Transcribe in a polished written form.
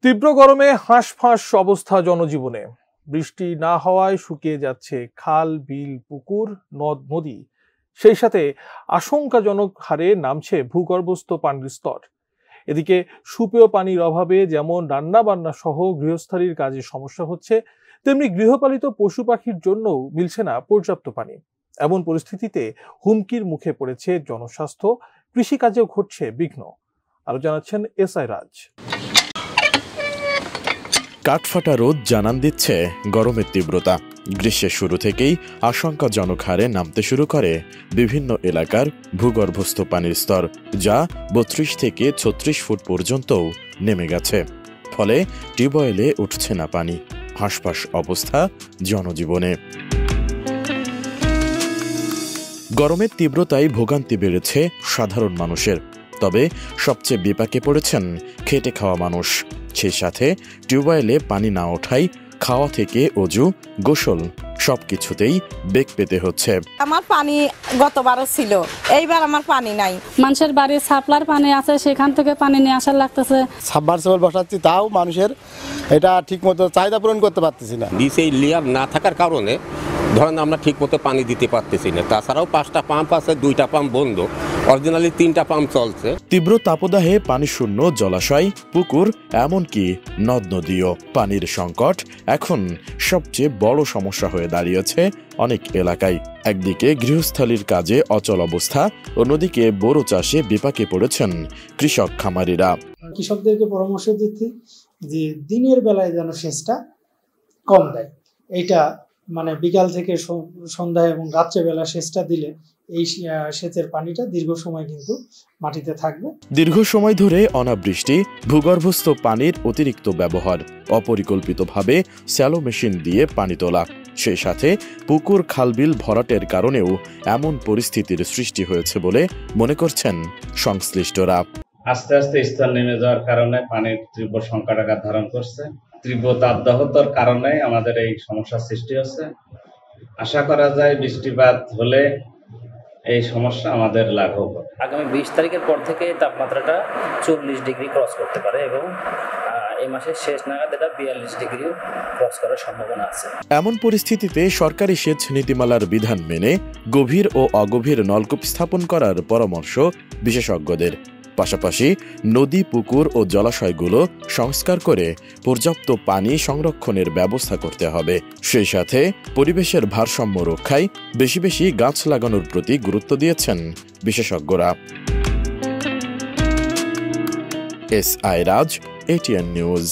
তীব্র গরমে হাঁসফাঁস অবস্থা জনজীবনে। বৃষ্টি না হওয়ায় শুকিয়ে যাচ্ছে খাল, বিল, পুকুর, নদ নদী। সেই সাথে আশঙ্কাজনক হারে নামছে ভূগর্ভস্থ পানির স্তর। এদিকে সুপেয় পানির অভাবে যেমন রান্না বান্না সহ গৃহস্থালির কাজে সমস্যা হচ্ছে, তেমনি গৃহপালিত পশু পাখির জন্যও মিলছে না পর্যাপ্ত পানি। এমন পরিস্থিতিতে হুমকির মুখে পড়েছে জনস্বাস্থ্য, কৃষিকাজেও ঘটছে বিঘ্ন। আরো জানাচ্ছেন এসআই রাজ। কাঠফাটা রোদ জানান দিচ্ছে গরমের তীব্রতা। গ্রীষ্মের শুরু থেকেই আশঙ্কাজনক হারে নামতে শুরু করে বিভিন্ন এলাকার ভূগর্ভস্থ পানির স্তর, যা ৩২ থেকে ৩৬ ফুট পর্যন্তও নেমে গেছে। ফলে টিউবওয়েলে উঠছে না পানি। হাঁসফাঁস অবস্থা জনজীবনে। গরমের তীব্রতায় ভোগান্তি বেড়েছে সাধারণ মানুষের। তবে সবচেয়ে বিপাকে পড়েছেন খেটে খাওয়া মানুষ। সেই সাথে টিউবওয়েলে পানি না ওঠায় খাওয়া থেকে অজু, গোসল সবকিছুতেই বেগ পেতে হচ্ছে। আমার পানি গতবারও ছিল, এইবার আমার পানি নাই। মানুষের বাড়ির সাপ্লার পানি আছে, সেখান থেকে পানি নিয়ে আসার লাগতেছে। সাবমার্সিবল বসাচ্ছি, তাও মানুষের এটা ঠিক মতো চাহিদা পূরণ করতে পারতেছি না। এই লেয়ার না থাকার কারণে ধরেন আমরা ঠিক মতো পানি দিতে পারতেছি না। তাছাড়াও 5টা পাম্প আছে, 2টা পাম্প বন্ধ, অরিজিনালি 3টা পাম্প চলছে। তীব্র তাপদাহে পানি শূন্য জলাশয়, পুকুর, এমনকি নদ নদীও। পানির সংকট এখন সবচেয়ে বড় সমস্যা হয়ে দাঁড়িয়েছে অনেক এলাকায়। একদিকে গৃহস্থালির কাজে অচল অবস্থা, অন্যদিকে বোরো চাষে বিপাকে পড়েছেন কৃষক খামারিরা। কৃষকদেরকে পরামর্শ দিচ্ছি যে দিনের বেলায় যেন সেচটা কম দেয়। এইটা মানে বিকাল থেকে সন্ধ্যা এবং রাত্রেবেলা সেচটা দিলে এই সেচের পানিটা দীর্ঘ সময় কিন্তু মাটিতে থাকবে। দীর্ঘ সময় ধরে অনাবৃষ্টি, ভূগর্ভস্থ পানির অতিরিক্ত ব্যবহার, অপরিকল্পিতভাবে স্যালো মেশিন দিয়ে পানি তোলা, সেই সাথে পুকুর খালবিল ভরাটের কারণেও এমন পরিস্থিতির সৃষ্টি হয়েছে বলে মনে করছেন সংশ্লিষ্টরা। আস্তে আস্তে স্তর নেমে যাওয়ার কারণে পানির তীব্র সংকট আকার ধারণ করছে। তীব্র তাপদাহতার কারণে আমাদের এই সমস্যার সৃষ্টি হচ্ছে। আশা করা যায় বৃষ্টিপাত হলে এই সমস্যা আমাদের লাঘব হবে। আগামী 20 তারিখের পর থেকে তাপমাত্রাটা 40 ডিগ্রি ক্রস করতে পারে এবং এই মাসের শেষ নাগাদ এটা 42 ডিগ্রি ক্রস করার সম্ভাবনা আছে। এমন পরিস্থিতিতে সরকারি সেচ নীতিমালার বিধান মেনে গভীর ও অগভীর নলকূপ স্থাপন করার পরামর্শ বিশেষজ্ঞদের। পাশাপাশি নদী, পুকুর ও জলাশয়গুলো সংস্কার করে পর্যাপ্ত পানি সংরক্ষণের ব্যবস্থা করতে হবে। সেই সাথে পরিবেশের ভারসাম্য রক্ষায় বেশি বেশি গাছ লাগানোর প্রতি গুরুত্ব দিয়েছেন বিশেষজ্ঞরা। এসআই রাজ, এটিএন নিউজ।